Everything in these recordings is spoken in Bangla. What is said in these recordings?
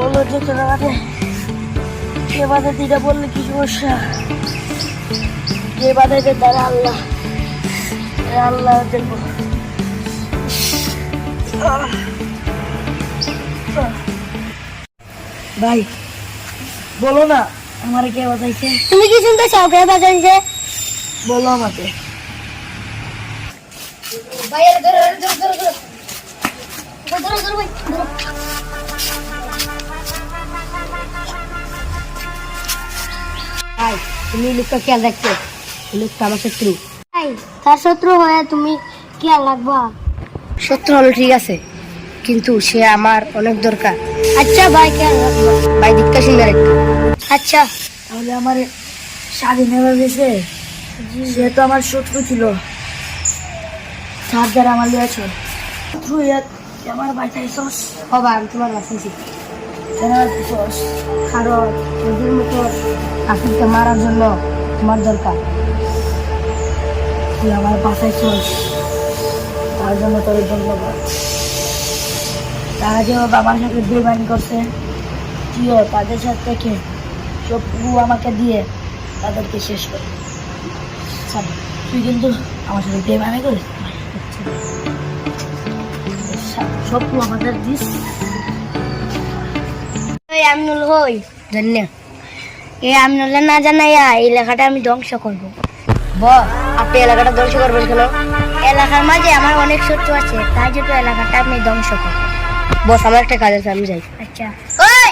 বললো যে তোরা বাদে কে বাধা দিটা বললে কি সমস্যা? যে বাধাইতে তারা আল্লাহ, আল্লাহ দেখবো। ভাই বলো না আমার কে বাজাইছে? তুমি কি শুনতে চাও কে বাজাইছে? বলো আমাকে। ভাই এর ধরো ধরো ধরো ধরো ধরো ধরো ভাই ধরো। ভাই তুমি লোকটা খেয়াল রাখছো, লোকটা আমার শত্রু। ভাই তার শত্রু হয়ে তুমি কি আর লাগবা? শত্রু হলো ঠিক আছে, কিন্তু সে আমার অনেক দরকার। আচ্ছা ভাই কে আর লাগবা? ভাই দীক্ষা সিংহের একটা। আচ্ছা তাহলে আমার স্বাধীন হয়ে গেছে, সে তো আমার শত্রু ছিল, চার্জার আমার লিয়েছে শত্রু আমার বাঁচাইছস। বাবা আমি তোমার বাঁচাইছি কেন বাঁচাইছস? কারণ নদীর মতো কাকুকে মারার জন্য তোমার দরকার, তুই আমার বাঁচাইছস, তার জন্য তোর ধন্যবাদ। তারা যে বাবার সাথে বেইমানি করছে, তুইও তাদের সাথে থেকে সব আমাকে দিয়ে তাদেরকে শেষ করে। তুই কিন্তু আমার সাথে বেইমানি করিস, সব আমাদের দিস। ওই আমনুল হই জানি না এই আমনুল না জানাইয়া এই লেখাটা আমি ধ্বংস করবো। বল আপনি এলাকাটা ধ্বংস করবেন কেন? এলাকার মাঝে আমার অনেক শত্রু আছে, তাই জন্য এলাকাটা আমি ধ্বংস করবো। বস আমার একটা কাজ আছে, আমি যাই। আচ্ছা ওই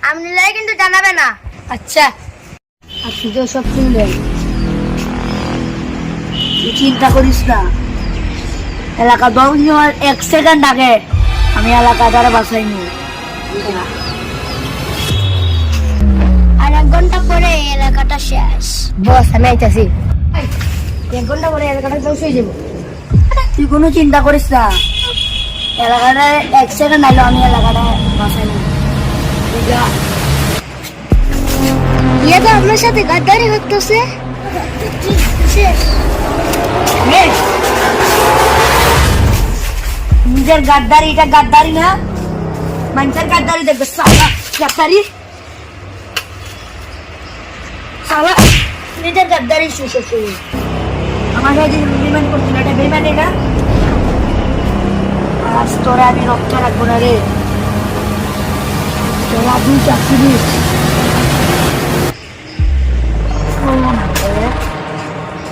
আমনুল্লাহ কিন্তু জানাবে না। আচ্ছা আপনি তো সব শুনলেন, তুই চিন্তা করিস না, এলাকা ধ্বংস হওয়ার 1 সেকেন্ড আগে আমি এলাকা দ্বারা বাঁচাইনি। আর 1 ঘন্টা পরে এই এলাকাটা শেষ। বস আমি আইতাছি, 1 ঘন্টা পরে এলাকাটা ধ্বংস হয়ে যাবো। তুই কোনো চিন্তা করিস না, এলাকাটা 1 সেকেন্ড আইলো আমি এলাকাটা বাঁচাইনি। ইয়ে তো আপনার সাথে গাদ্দারি করতেছে। নিজের গাদ্দারি, এটা গাদ্দারি না, মানুষের গাদ্দারি দেখবে। সালা গাদ্দারি, সালা নিজের গাদ্দারি শেষ। আমার সাথে বেইমানি করছিল, এটা বেইমানি না। আজ তোরা আমি রক্ত রাখবো না রে, তোরা 2 চাকরি দিস।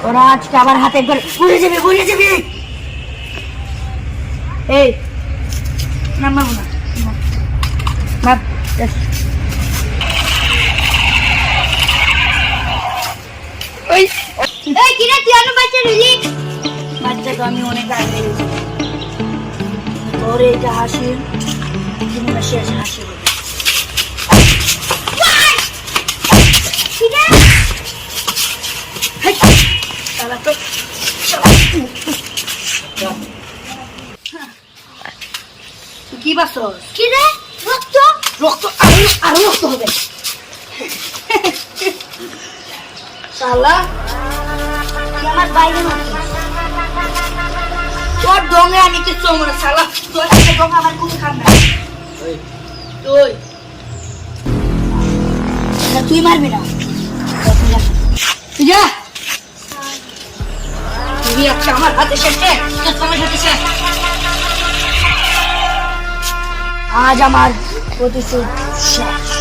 ওরা আজকে আমার হাতে একবার ঘুরে যাবি। এই নামাবো না, নাম এই কিরে তুই আনো বাচ্চা নিলি? বাচ্চা তো আমি অনেক আগে গেছি, তোর এইটা হাসি কিন্তু শেষ হাসি হবে। তারা তো কি বাস কি রে রক্ত? রক্ত আরো রক্ত হবে। শালা তুই আমার বাইরে মারছিস। তোর ডোঙে আমি কিছু মনে, শালা তোর একটা ডোঙা আমার কোনো খান না। তুই মারবি না, তুই যা। তুই একটা আমার হাতে শেষে, আমার হাতে শেষ। আজ আমার প্রতিশোধ শেষ।